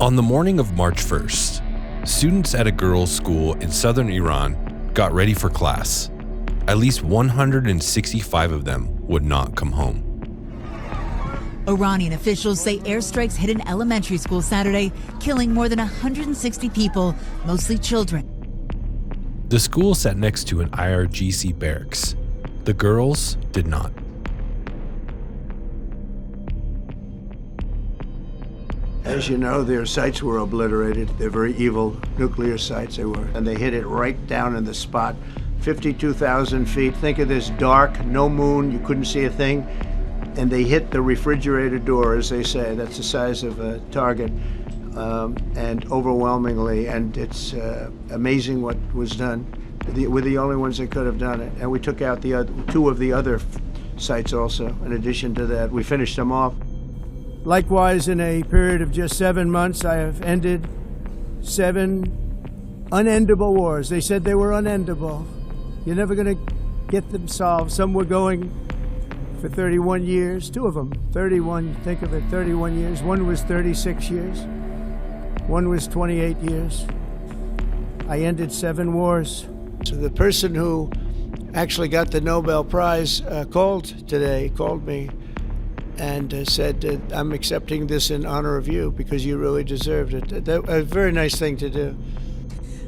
On the morning of March 1st, students at a girls' school in southern Iran got ready for class. At least 165 of them would not come home. Iranian officials say airstrikes hit an elementary school Saturday, killing more than 160 people, mostly children. The school sat next to an IRGC barracks. The girls did not. As you know, their sites were obliterated. They're very evil nuclear sites they were. And they hit it right down in the spot, 52,000 feet. Think of this dark, no moon, you couldn't see a thing. And they hit the refrigerator door, as they say. That's the size of a target. And overwhelmingly, and it's amazing what was done. We're the only ones that could have done it. And we took out the two of the other sites also, in addition to that. We finished them off. Likewise, in a period of just 7 months, I have ended 7 unendable wars. They said they were unendable. You're never going to get them solved. Some were going for 31 years, 2 of them, 31, think of it, 31 years. One was 36 years. One was 28 years. I ended 7 wars. So the person who actually got the Nobel Prize called me and said, I'm accepting this in honor of you because you really deserved it. A very nice thing to do.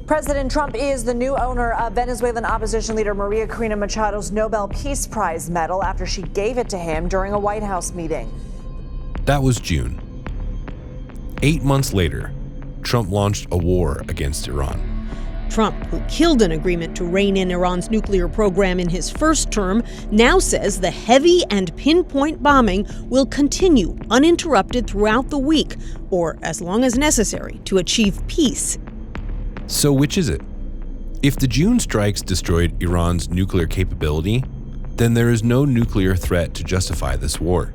President Trump is the new owner of Venezuelan opposition leader Maria Corina Machado's Nobel Peace Prize medal after she gave it to him during a White House meeting. That was June. 8 months later, Trump launched a war against Iran. Trump, who killed an agreement to rein in Iran's nuclear program in his first term, now says the heavy and pinpoint bombing will continue uninterrupted throughout the week, or as long as necessary, to achieve peace. So which is it? If the June strikes destroyed Iran's nuclear capability, then there is no nuclear threat to justify this war.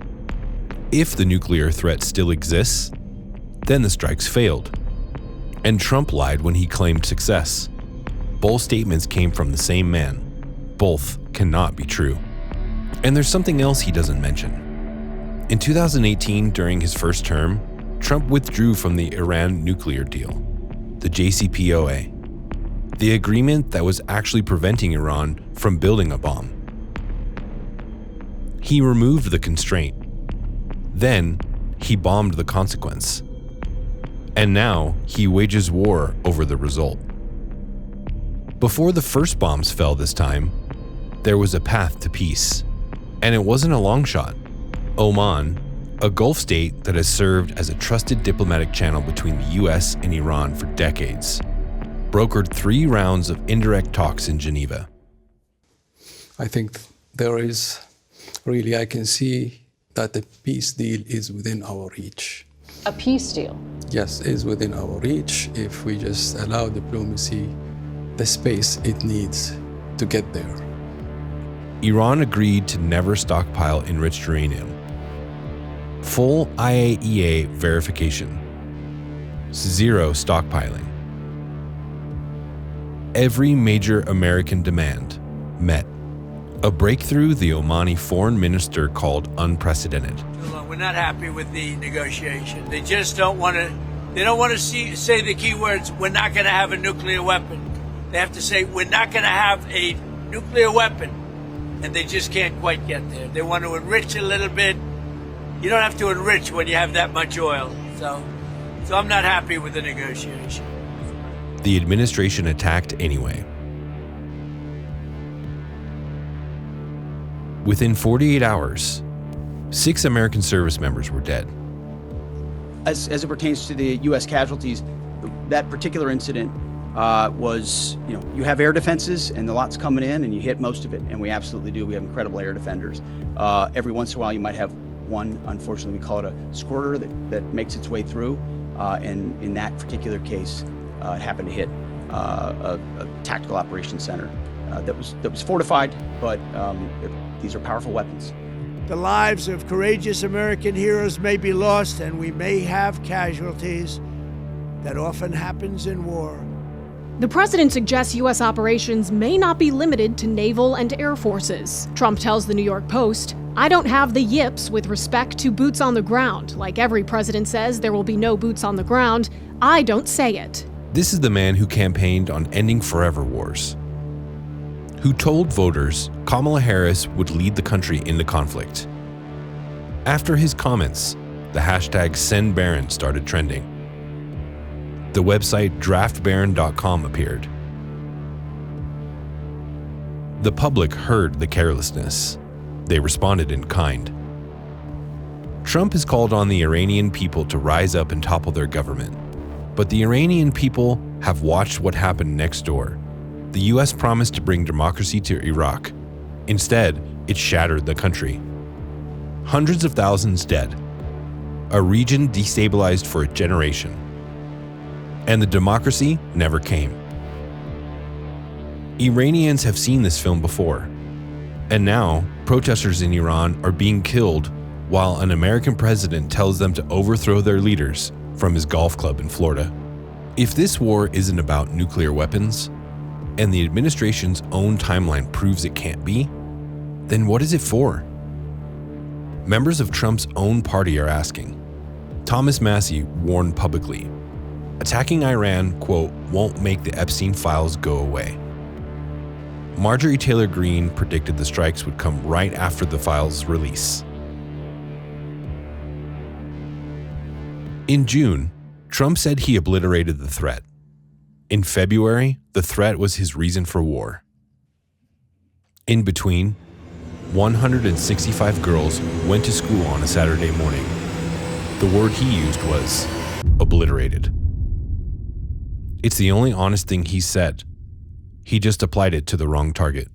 If the nuclear threat still exists, then the strikes failed. And Trump lied when he claimed success. Both statements came from the same man. Both cannot be true. And there's something else he doesn't mention. In 2018, during his first term, Trump withdrew from the Iran nuclear deal, the JCPOA, the agreement that was actually preventing Iran from building a bomb. He removed the constraint. Then, he bombed the consequence. And now, he wages war over the result. Before the first bombs fell this time, there was a path to peace. And it wasn't a long shot. Oman, a Gulf state that has served as a trusted diplomatic channel between the US and Iran for decades, brokered 3 rounds of indirect talks in Geneva. I think there is really, I can see that the peace deal is within our reach. A peace deal? Yes, is within our reach if we just allow diplomacy the space it needs to get there. Iran agreed to never stockpile enriched uranium. Full IAEA verification. 0 stockpiling. Every major American demand met. A breakthrough the Omani foreign minister called unprecedented. We're not happy with the negotiation. They just don't want to say the key words, we're not going to have a nuclear weapon. They have to say, we're not going to have a nuclear weapon. And they just can't quite get there. They want to enrich a little bit. You don't have to enrich when you have that much oil. So I'm not happy with the negotiation. The administration attacked anyway. Within 48 hours, 6 American service members were dead. As it pertains to the U.S. casualties, that particular incident was, you have air defenses and the lot's coming in and you hit most of it, and we absolutely do. We have incredible air defenders. Every once in a while you might have one, unfortunately we call it a squirter that makes its way through, and in that particular case, it happened to hit a tactical operations center that was fortified, but these are powerful weapons. The lives of courageous American heroes may be lost, and we may have casualties. That often happens in war. The president suggests U.S. operations may not be limited to naval and air forces. Trump tells the New York Post, I don't have the yips with respect to boots on the ground. Like every president says there will be no boots on the ground, I don't say it. This is the man who campaigned on ending forever wars, who told voters Kamala Harris would lead the country into conflict. After his comments, the hashtag #SendBarron started trending. The website draftbarron.com appeared. The public heard the carelessness. They responded in kind. Trump has called on the Iranian people to rise up and topple their government. But the Iranian people have watched what happened next door. The US promised to bring democracy to Iraq. Instead, it shattered the country. Hundreds of thousands dead. A region destabilized for a generation. And the democracy never came. Iranians have seen this film before. And now, protesters in Iran are being killed while an American president tells them to overthrow their leaders from his golf club in Florida. If this war isn't about nuclear weapons, and the administration's own timeline proves it can't be, then what is it for? Members of Trump's own party are asking. Thomas Massie warned publicly, attacking Iran, quote, won't make the Epstein files go away. Marjorie Taylor Greene predicted the strikes would come right after the files' release. In June, Trump said he obliterated the threat. In February, the threat was his reason for war. In between, 165 girls went to school on a Saturday morning. The word he used was obliterated. It's the only honest thing he said. He just applied it to the wrong target.